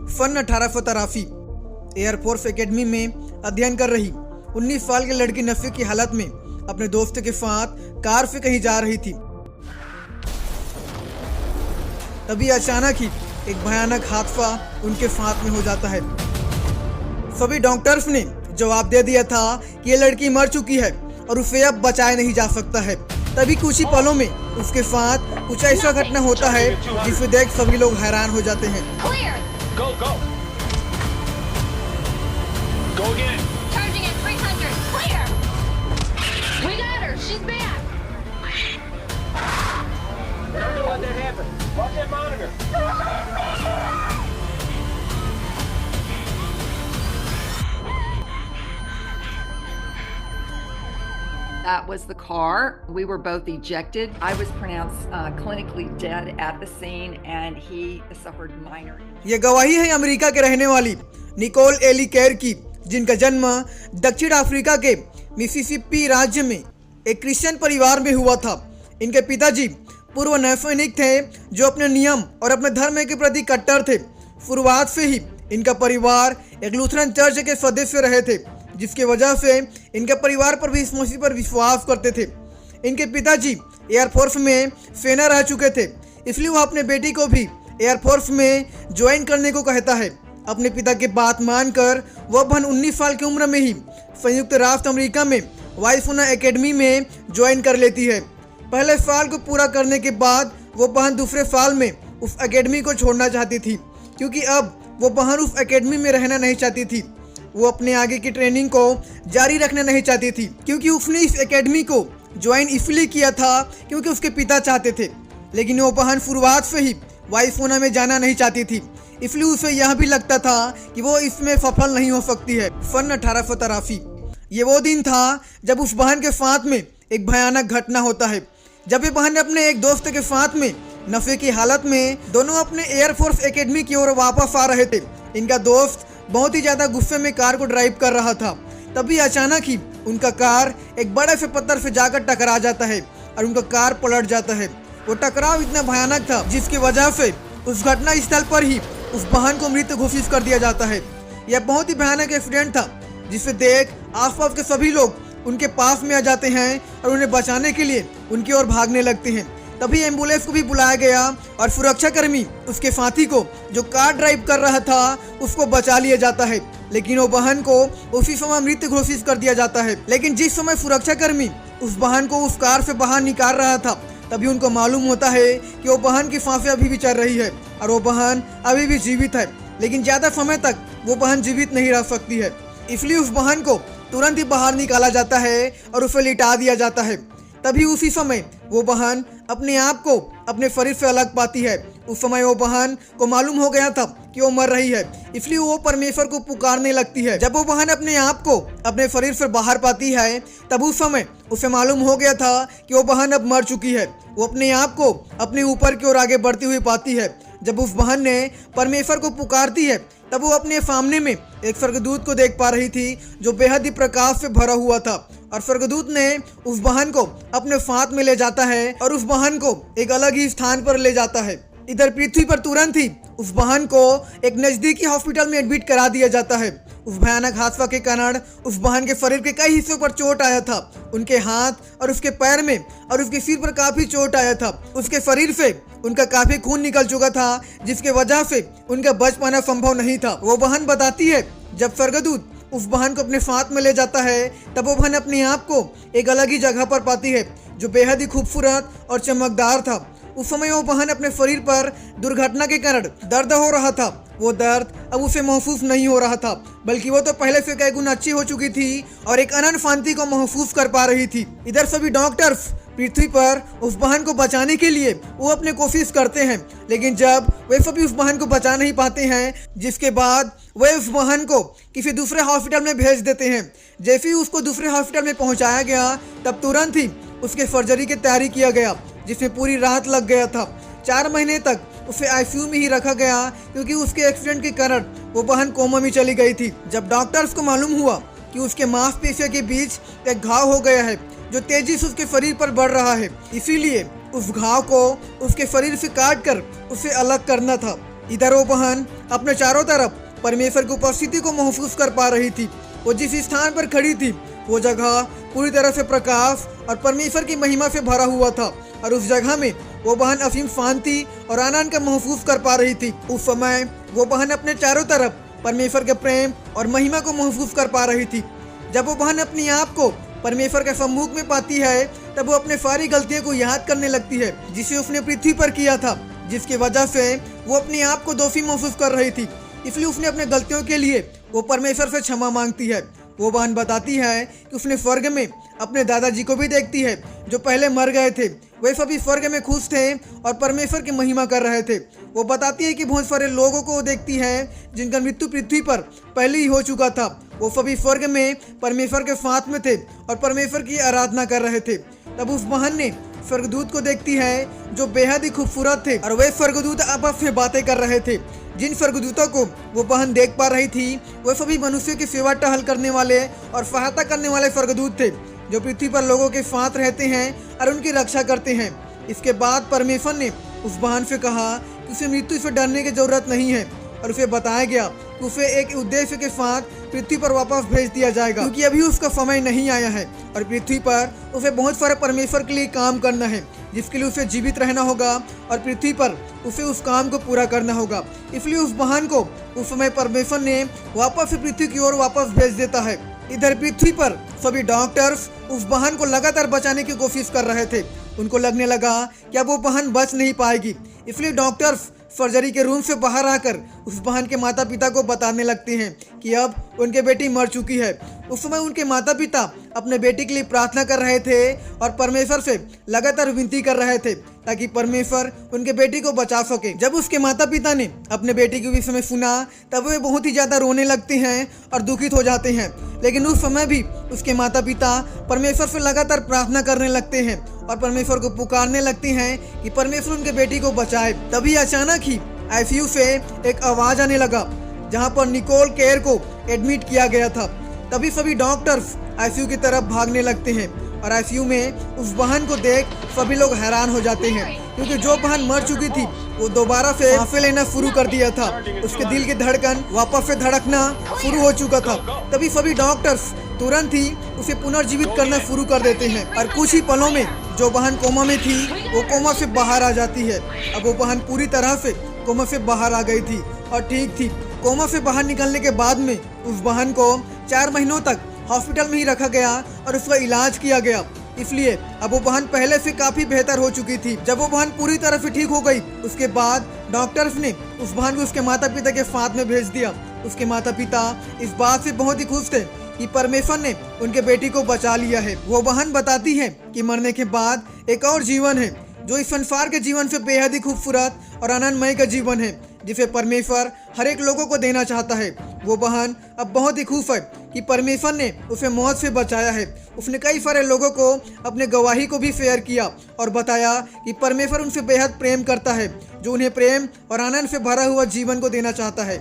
सन 1883 air force academy में अध्ययन कर रही 19 साल की लड़की नशे की हालत में अपने दोस्त के साथ कार से कहीं जा रही थी। तभी अचानक ही एक भयानक हादसा उनके साथ में हो जाता है। सभी डॉक्टर्स ने जवाब दे दिया था कि ये लड़की मर चुकी है और उसे अब बचाया नहीं जा सकता है। तभी कुछ ही पलों में उसके साथ कुछ ऐसा घटना होता है जिसे देख सभी लोग हैरान हो जाते हैं। Go, go. Go again. Charging at 300. Clear. We got her. She's back. We're not gonna let that happen. Watch that monitor. That was the car. We were both ejected. I was pronounced clinically dead at the scene, and he suffered minor injuries. ये गवाही है America के रहने वाली Nicol Eli केर की, जिनका जन्म दक्षिण अफ्रीका के मिसिसिपी राज्य में एक क्रिश्चियन परिवार में हुआ था। इनके पिताजी पूर्व नौसैनिक थे जो अपने नियम और अपने धर्म के प्रति कट्टर थे। शुरुआत से ही इनका परिवार एक लूथरन चर्च के सदस्य रहे थे, जिसके वजह से इनके परिवार पर भी यीशु मसीह पर विश्वास करते थे। इनके पिताजी एयरफोर्स में सेना रह चुके थे, इसलिए वह अपने बेटी को भी एयरफोर्स में ज्वाइन करने को कहता है। अपने पिता की बात मानकर वह बहन 19 साल की उम्र में ही संयुक्त राष्ट्र अमेरिका में वायुसेना एकेडमी में ज्वाइन कर लेती है। पहले साल को पूरा करने के बाद वो बहन दूसरे साल में उस एकेडमी को छोड़ना चाहती थी, क्योंकि अब वो बहन उस एकेडमी में रहना नहीं चाहती थी। वो अपने आगे की ट्रेनिंग को जारी रखना नहीं चाहती थी, क्योंकि उसने इस एकेडमी को ज्वाइन इसलिए किया था क्योंकि उसके पिता चाहते थे। लेकिन वो बहन शुरुआत से ही वायुसेना में जाना नहीं चाहती थी, इसलिए उसे यह भी लगता था कि वो इसमें सफल नहीं हो सकती है। सन 1883 ये वो दिन था जब उस बहन के साथ में एक भयानक घटना होता है। जब ये बहन अपने एक दोस्त के साथ में नशे की हालत में दोनों अपने एयरफोर्स एकेडमी की ओर वापस आ रहे थे। इनका दोस्त बहुत ही ज़्यादा गुस्से में कार को ड्राइव कर रहा था। तभी अचानक ही उनका कार एक बड़े से पत्थर से जाकर टकरा जाता है और उनका कार पलट जाता है। वो टकराव इतना भयानक था जिसकी वजह से उस घटना स्थल पर ही उस बहन को मृत घोषित कर दिया जाता है। यह बहुत ही भयानक एक्सीडेंट था, जिसे देख आसपास के सभी लोग उनके पास में आ जाते हैं और उन्हें बचाने के लिए उनकी ओर भागने लगते हैं। तभी एम्बुलेंस को भी बुलाया गया और सुरक्षाकर्मी उसके साथी को, जो कार ड्राइव कर रहा था, उसको बचा लिया जाता है। लेकिन वो बहन को उसी समय मृत घोषित कर दिया जाता है। लेकिन जिस समय सुरक्षाकर्मी उस बहन को उस कार से बाहर निकाल रहा था, तभी उनको मालूम होता है कि वो बहन की सांसें अभी भी चल रही है और वो बहन अभी भी जीवित है। लेकिन ज़्यादा समय तक वो बहन जीवित नहीं रह सकती है, इसलिए उस बहन को तुरंत ही बाहर निकाला जाता है और उसे लिटा दिया जाता है। तभी उसी समय वो बहन अपने आप को अपने शरीर से अलग पाती है। उस समय वो बहन को मालूम हो गया था कि वो मर रही है, इसलिए वो परमेश्वर को पुकारने लगती है। जब वो बहन अपने आप को अपने शरीर से बाहर पाती है, तब उस समय उसे मालूम हो गया था कि वो बहन अब मर चुकी है। वो अपने आप को अपने ऊपर की ओर आगे बढ़ती हुई पाती है। जब उस बहन ने परमेश्वर को पुकारती है, तब वो अपने सामने में एक स्वर्गदूत को देख पा रही थी, जो बेहद ही प्रकाश से भरा हुआ था। और स्वर्गदूत ने उस बहन को अपने साथ में ले जाता है और उस बहन को एक अलग ही स्थान पर ले जाता है। इधर पृथ्वी पर तुरंत ही उस बहन को एक नजदीकी हॉस्पिटल में एडमिट करा दिया जाता है। उस भयानक हादसा के कारण उस बहन के शरीर के कई हिस्सों पर चोट आया था। उनके हाथ और उसके पैर में और उसके सिर पर काफी चोट आया था। उसके शरीर से उनका काफी खून निकल चुका था, जिसके वजह से उनका बच पाना संभव नहीं था। वो बहन बताती है, जब स्वर्गदूत उस बहन को अपने साथ में ले जाता है, तब वो बहन अपने आप को एक अलग ही जगह पर पाती है, जो बेहद ही खूबसूरत और चमकदार था। उस समय वो बहन अपने शरीर पर दुर्घटना के कारण दर्द हो रहा था। वो दर्द अब उसे महसूस नहीं हो रहा था, बल्कि वो तो पहले से कई गुना अच्छी हो चुकी थी और एक अनंत शांति को महसूस कर पा रही थी। इधर सभी डॉक्टर्स पृथ्वी पर उस बहन को बचाने के लिए वो अपने कोशिश करते हैं, लेकिन जब वे सभी उस बहन को बचा नहीं पाते हैं, जिसके बाद वे उस बहन को किसी दूसरे हॉस्पिटल में भेज देते हैं। जैसे ही उसको दूसरे हॉस्पिटल में पहुंचाया गया, तब तुरंत ही उसके सर्जरी की तैयारी किया गया, जिसमें पूरी रात लग गया था। 4 महीने तक उसे आईसीयू में ही रखा गया, क्योंकि उसके एक्सीडेंट के कारण वो बहन कोमा में चली गई थी। जब डॉक्टर्स को मालूम हुआ कि उसके मांसपेशियों के बीच एक घाव हो गया है, जो तेजी से उसके शरीर पर बढ़ रहा है, इसीलिए उस घाव को उसके शरीर से काट कर उसे अलग करना था। इधर वो बहन अपने चारों तरफ परमेश्वर की उपस्थिति को महसूस कर पा रही थी। वो जिस स्थान पर खड़ी थी वो जगह पूरी तरह से प्रकाश और परमेश्वर की महिमा से भरा हुआ था और उस जगह में वो बहन असीम शांति और आनंद का महसूस कर पा रही थी। उस समय वो बहन अपने चारों तरफ परमेश्वर के प्रेम और महिमा को महसूस कर पा रही थी। जब वो बहन अपने आप को परमेश्वर के सम्मुख में पाती है तब वो अपने सारी गलतियों को याद करने लगती है जिसे उसने पृथ्वी पर किया था, जिसकी वजह से वो अपने आप को दोषी महसूस कर रही थी। इसलिए उसने अपने गलतियों के लिए वो परमेश्वर से क्षमा मांगती है। वो बहन बताती है कि उसने स्वर्ग में अपने दादाजी को भी देखती है जो पहले मर गए थे। वे सभी स्वर्ग में खुश थे और परमेश्वर की महिमा कर रहे थे। वो बताती है कि बहुत सारे लोगों को वो देखती है जिनका मृत्यु पृथ्वी पर पहले ही हो चुका था। वो सभी स्वर्ग में परमेश्वर के साथ में थे और परमेश्वर की आराधना कर रहे थे। तब उस बहन ने स्वर्गदूत को देखती है जो बेहद ही खूबसूरत थे और वे स्वर्गदूत आपस में बातें कर रहे थे। जिन स्वर्गदूतों को वो बहन देख पा रही थी वे सभी मनुष्यों की सेवा टहल करने वाले और सहायता करने वाले स्वर्गदूत थे जो पृथ्वी पर लोगों के साथ रहते हैं और उनकी रक्षा करते हैं। इसके बाद परमेश्वर ने उस बहन से कहा कि उसे मृत्यु से डरने की जरूरत नहीं है और उसे बताया गया कि उसे एक उद्देश्य के साथ पृथ्वी पर वापस भेज दिया जाएगा क्योंकि अभी उसका समय नहीं आया है और पृथ्वी पर उसे बहुत सारे परमेश्वर के लिए काम करना है जिसके लिए उसे जीवित रहना होगा और पृथ्वी पर उसे उस काम को पूरा करना होगा। इसलिए उस बहन को उस समय परमेश्वर ने वापस पृथ्वी की ओर वापस भेज देता है। इधर पृथ्वी पर सभी डॉक्टर्स उस बहन को लगातार बचाने की कोशिश कर रहे थे। उनको लगने लगा कि अब वो बहन बच नहीं पाएगी, इसलिए डॉक्टर्स सर्जरी के रूम से बाहर आकर उस बहन के माता पिता को बताने लगते हैं कि अब उनके बेटी मर चुकी है। उस समय उनके माता पिता अपने बेटी के लिए प्रार्थना कर रहे थे और परमेश्वर से लगातार विनती कर रहे थे ताकि परमेश्वर उनके बेटी को बचा सके। जब उसके माता पिता ने अपने बेटी के विषय में सुना तब वे बहुत ही ज़्यादा रोने लगते हैं और दुखित हो जाते हैं, लेकिन उस समय भी उसके माता पिता परमेश्वर से लगातार प्रार्थना करने लगते हैं और परमेश्वर को पुकारने लगते हैं कि परमेश्वर उनके बेटी को बचाए। तभी अचानक ही आईसीयू से एक आवाज़ आने लगा जहां पर निकोल केर को एडमिट किया गया था। तभी सभी डॉक्टर्स आईसीयू की तरफ भागने लगते हैं और आईसीयू में उस बहन को देख सभी लोग हैरान हो जाते हैं क्योंकि जो बहन मर चुकी थी वो दोबारा से सांसें लेना शुरू कर दिया था। उसके दिल की धड़कन वापस से धड़कना शुरू हो चुका था। तभी सभी डॉक्टर्स तुरंत ही उसे पुनर्जीवित करना शुरू कर देते हैं और कुछ ही पलों में जो बहन कोमा में थी वो कोमा से बाहर आ जाती है। अब वो बहन पूरी तरह से कोमा से बाहर आ गई थी और ठीक थी। कोमा से बाहर निकलने के बाद में उस बहन को 4 महीनों तक हॉस्पिटल में ही रखा गया और उसका इलाज किया गया। इसलिए अब वो बहन पहले से काफी बेहतर हो चुकी थी। जब वो बहन पूरी तरह से ठीक हो गई उसके बाद डॉक्टर्स ने उस बहन को उसके माता पिता के साथ में भेज दिया। उसके माता पिता इस बात से बहुत ही खुश थे कि परमेश्वर ने उनके बेटी को बचा लिया है। वो बहन बताती है कि मरने के बाद एक और जीवन है जो इस संसार के जीवन से बेहद ही खूबसूरत और आनंदमय का जीवन है जिसे परमेश्वर हर एक लोगों को देना चाहता है। वो बहन अब बहुत ही खुश है कि परमेश्वर ने उसे मौत से बचाया है। उसने कई सारे लोगों को अपने गवाही को भी शेयर किया और बताया कि परमेश्वर उनसे बेहद प्रेम करता है जो उन्हें प्रेम और आनंद से भरा हुआ जीवन को देना चाहता है।